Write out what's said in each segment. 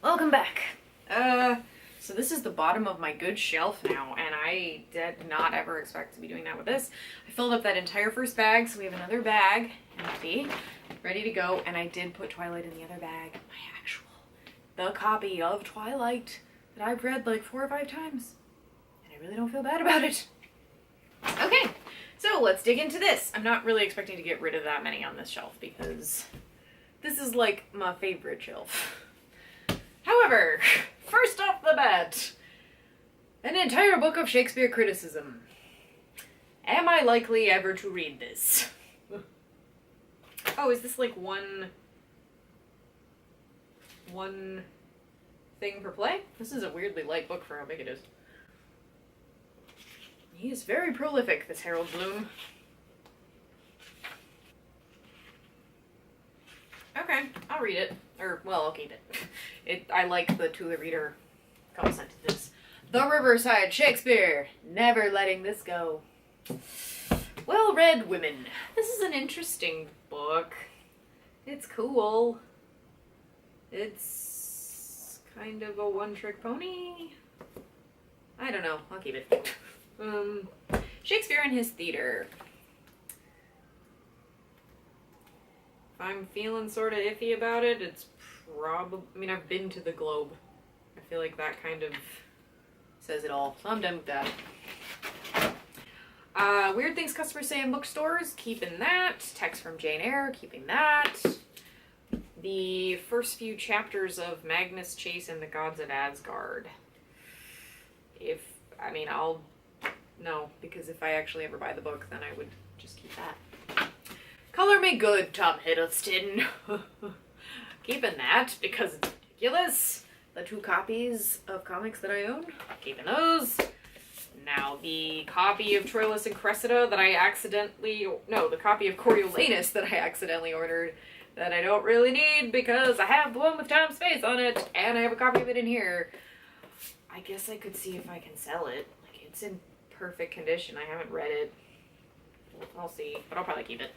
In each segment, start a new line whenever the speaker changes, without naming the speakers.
Welcome back. So this is the bottom of my good shelf now, and I did not ever expect to be doing that with this. I filled up that entire first bag, so we have another bag, empty, ready to go, and I did put Twilight in the other bag, the copy of Twilight that I've read like 4 or 5 times, and I really don't feel bad about it. Okay, so let's dig into this. I'm not really expecting to get rid of that many on this shelf, because this is like my favorite shelf. However, first off the bat, an entire book of Shakespeare criticism. Am I likely ever to read this? Oh, is this like one thing per play? This is a weirdly light book for how big it is. He is very prolific, this Harold Bloom. Okay, I'll read it. Or, well, I'll keep it. I like the to the reader couple sentences. The Riverside Shakespeare, never letting this go. Well-read women. This is an interesting book. It's cool. It's kind of a one-trick pony. I don't know. I'll keep it. Shakespeare and his theater. I'm feeling sort of iffy about it. It's probably, I mean, I've been to the Globe. I feel like that kind of says it all. So I'm done with that. Weird things customers say in bookstores, keeping that. Text from Jane Eyre, keeping that. The first few chapters of Magnus Chase and the Gods of Asgard. No, because if I actually ever buy the book, then I would just keep that. Color me good, Tom Hiddleston. Keeping that because it's ridiculous. The 2 copies of comics that I own, keeping those. Now the copy of Troilus and Cressida that I the copy of Coriolanus that I accidentally ordered that I don't really need because I have the one with time space on it and I have a copy of it in here. I guess I could see if I can sell it. Like, it's in perfect condition. I haven't read it. I'll see, but I'll probably keep it.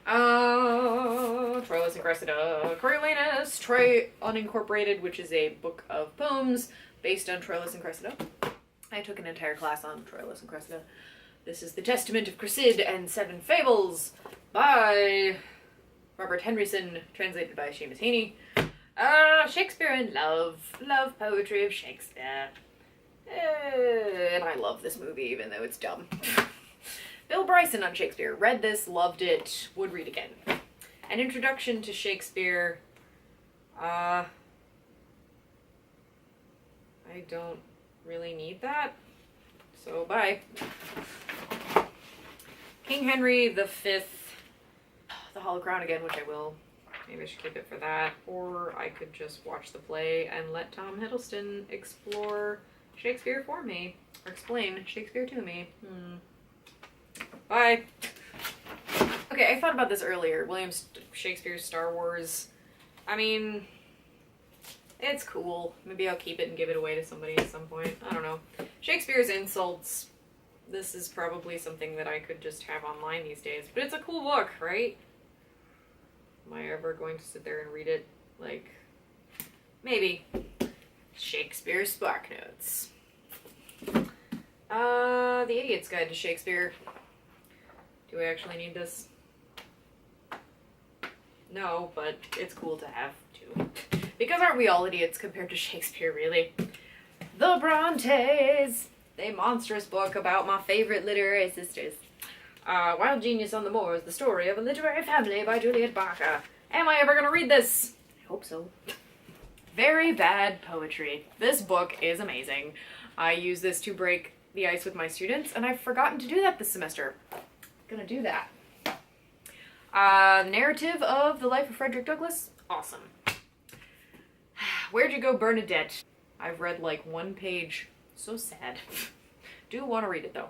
Troilus and Cressida, Coriolanus, Troy Unincorporated, which is a book of poems based on Troilus and Cressida. I took an entire class on Troilus and Cressida. This is The Testament of Cressid and 7 Fables by Robert Henryson, translated by Seamus Heaney. Shakespeare in Love. Love poetry of Shakespeare. And I love this movie, even though it's dumb. Bill Bryson on Shakespeare. Read this, loved it, would read again. An introduction to Shakespeare. I don't really need that. So, bye. King Henry V. The Hollow Crown again, which I will. Maybe I should keep it for that. Or I could just watch the play and let Tom Hiddleston explore Shakespeare for me. Or explain Shakespeare to me. Bye. Okay, I thought about this earlier. William Shakespeare's Star Wars. I mean, it's cool. Maybe I'll keep it and give it away to somebody at some point. I don't know. Shakespeare's Insults. This is probably something that I could just have online these days. But it's a cool book, right? Am I ever going to sit there and read it? Like, maybe. Shakespeare's Spark Notes. The Idiot's Guide to Shakespeare. Do I actually need this? No, but it's cool to have, too. Because aren't we all idiots compared to Shakespeare, really? The Brontes! A monstrous book about my favorite literary sisters. Wild Genius on the Moors, the story of a literary family by Juliet Barker. Am I ever gonna read this? I hope so. Very bad poetry. This book is amazing. I use this to break the ice with my students, and I've forgotten to do that this semester. Gonna do that. Narrative of the life of Frederick Douglass. Awesome. Where'd You Go, Bernadette? I've read like 1 page. So sad. Do want to read it though.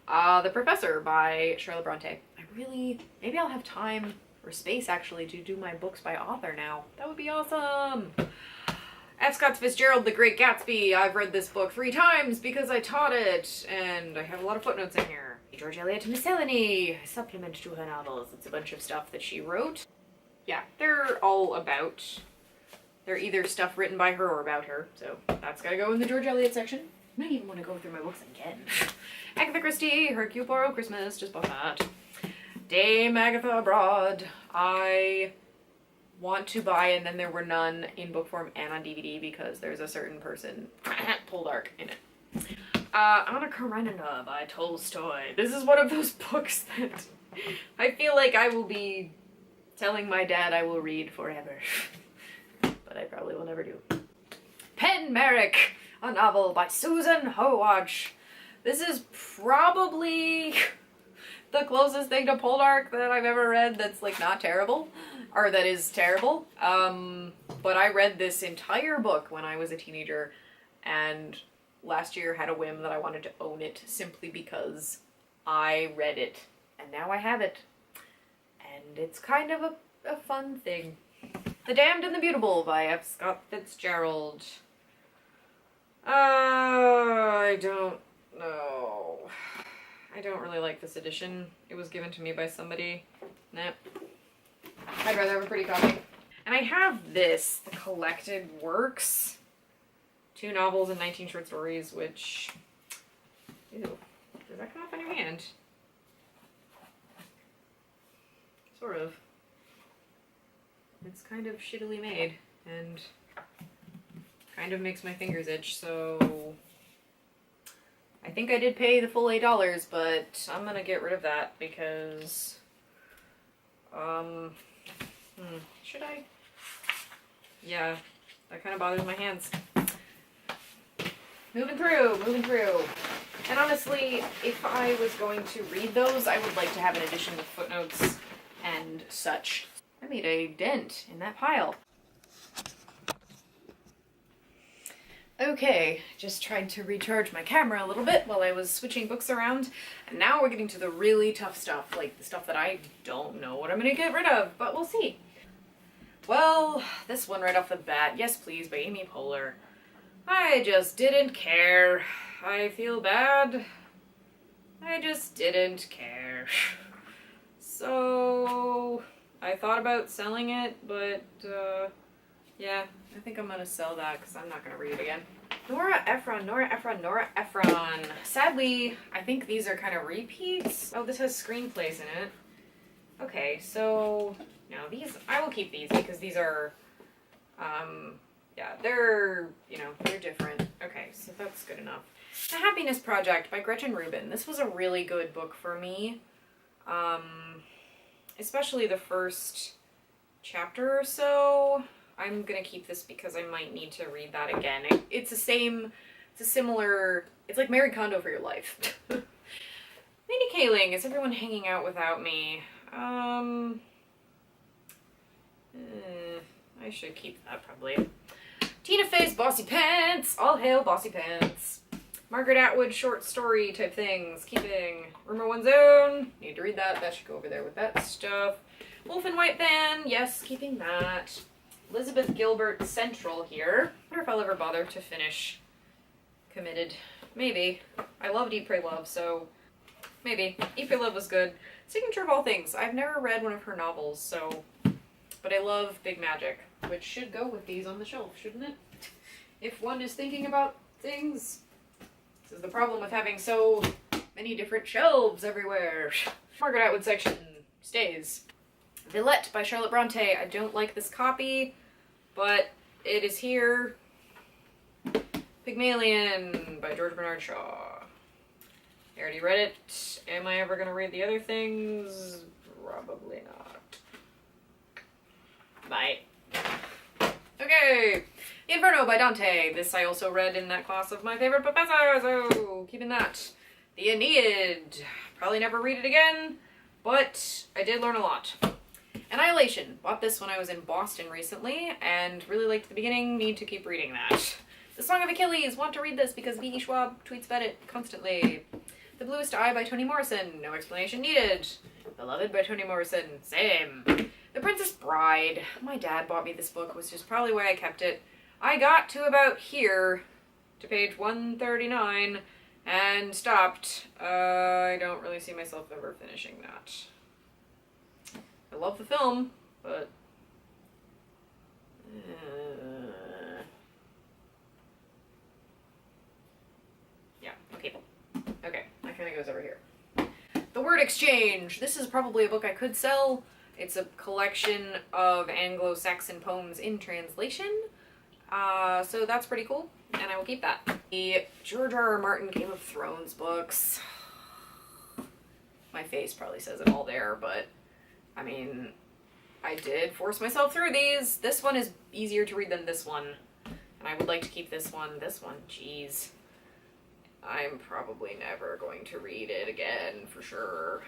The Professor by Charlotte Bronte. Maybe I'll have time or space actually to do my books by author now. That would be awesome. F. Scott Fitzgerald, The Great Gatsby. I've read this book 3 times because I taught it, and I have a lot of footnotes in here. George Eliot Miscellany, a supplement to her novels. It's a bunch of stuff that she wrote. Yeah, they're all about They're either stuff written by her or about her, so that's gotta go in the George Eliot section. I might even want to go through my books again. Agatha Christie, Hercule Poirot Christmas, just bought that. Dame Agatha Abroad. I want to buy, and then there were none in book form and on DVD because there's a certain person, Poldark, in it. Anna Karenina by Tolstoy. This is one of those books that I feel like I will be telling my dad I will read forever. But I probably will never do. Pen Merrick, a novel by Susan Howatch. This is probably the closest thing to Poldark that I've ever read that's like not terrible, or that is terrible. But I read this entire book when I was a teenager, and last year had a whim that I wanted to own it simply because I read it, and now I have it. And it's kind of a fun thing. The Damned and the Beautiful by F. Scott Fitzgerald. I don't know. I don't really like this edition. It was given to me by somebody. Nah. I'd rather have a pretty copy. And I have this, the collected works. 2 novels and 19 short stories, which... Ew. Does that come off on your hand? Sort of. It's kind of shittily made, and kind of makes my fingers itch, so... I think I did pay the full $8, but I'm gonna get rid of that because... should I? Yeah, that kind of bothers my hands. Moving through. And honestly, if I was going to read those, I would like to have an edition with footnotes and such. I made a dent in that pile. Okay, just tried to recharge my camera a little bit while I was switching books around, and now we're getting to the really tough stuff, like the stuff that I don't know what I'm gonna get rid of, but we'll see. Well, this one right off the bat, Yes Please by Amy Poehler. I just didn't care. I feel bad. I just didn't care. So, I thought about selling it, but, yeah, I think I'm gonna sell that because I'm not gonna read it again. Nora Ephron. Sadly, I think these are kind of repeats. Oh, this has screenplays in it. Okay, so, no, these, I will keep these because these are, yeah, they're, you know, they're different. Okay, so that's good enough. The Happiness Project by Gretchen Rubin. This was a really good book for me. Especially the first chapter or so. I'm gonna keep this because I might need to read that again. It's a similar, it's like Mary Kondo for your life. Mindy Kaling, Is Everyone Hanging Out Without Me? I should keep that probably. Tina Fey's Bossy Pants, All Hail Bossy Pants. Margaret Atwood short story type things, keeping. Rumor One Zone, need to read that, that should go over there with that stuff. Wolf and White Band, yes, keeping that. Elizabeth Gilbert Central here. I wonder if I'll ever bother to finish Committed. Maybe. I loved Eat, Pray, Love, so maybe. Eat, Pray, Love was good. Signature of All Things. I've never read one of her novels, so... But I love Big Magic, which should go with these on the shelf, shouldn't it? If one is thinking about things. This is the problem with having so many different shelves everywhere. Margaret Atwood section stays. Villette by Charlotte Bronte. I don't like this copy, but it is here. Pygmalion by George Bernard Shaw. I already read it. Am I ever going to read the other things? Probably not. Bye. Okay. Inferno by Dante. This I also read in that class of my favorite professor, so keeping that. The Aeneid. Probably never read it again, but I did learn a lot. Annihilation. Bought this when I was in Boston recently, and really liked the beginning. Need to keep reading that. The Song of Achilles. Want to read this because V.E. Schwab tweets about it constantly. The Bluest Eye by Toni Morrison. No explanation needed. Beloved by Toni Morrison. Same. The Princess Bride. My dad bought me this book, which is probably why I kept it. I got to about here, to page 139, and stopped. I don't really see myself ever finishing that. I love the film, but goes over here. The Word Exchange. This is probably a book I could sell. It's a collection of Anglo-Saxon poems in translation. So that's pretty cool, and I will keep that. The George R.R. Martin Game of Thrones books. My face probably says it all there, but I mean, I did force myself through these. This one is easier to read than this one, and I would like to keep this one. This one, jeez. I'm probably never going to read it again, for sure.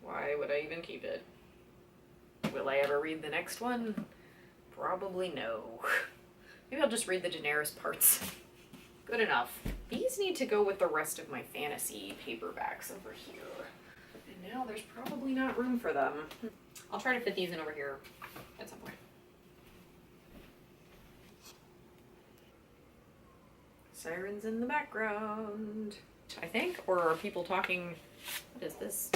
Why would I even keep it? Will I ever read the next one? Probably no. Maybe I'll just read the Daenerys parts. Good enough. These need to go with the rest of my fantasy paperbacks over here. And now there's probably not room for them. I'll try to fit these in over here at some point. Sirens in the background, I think. Or are people talking? What is this?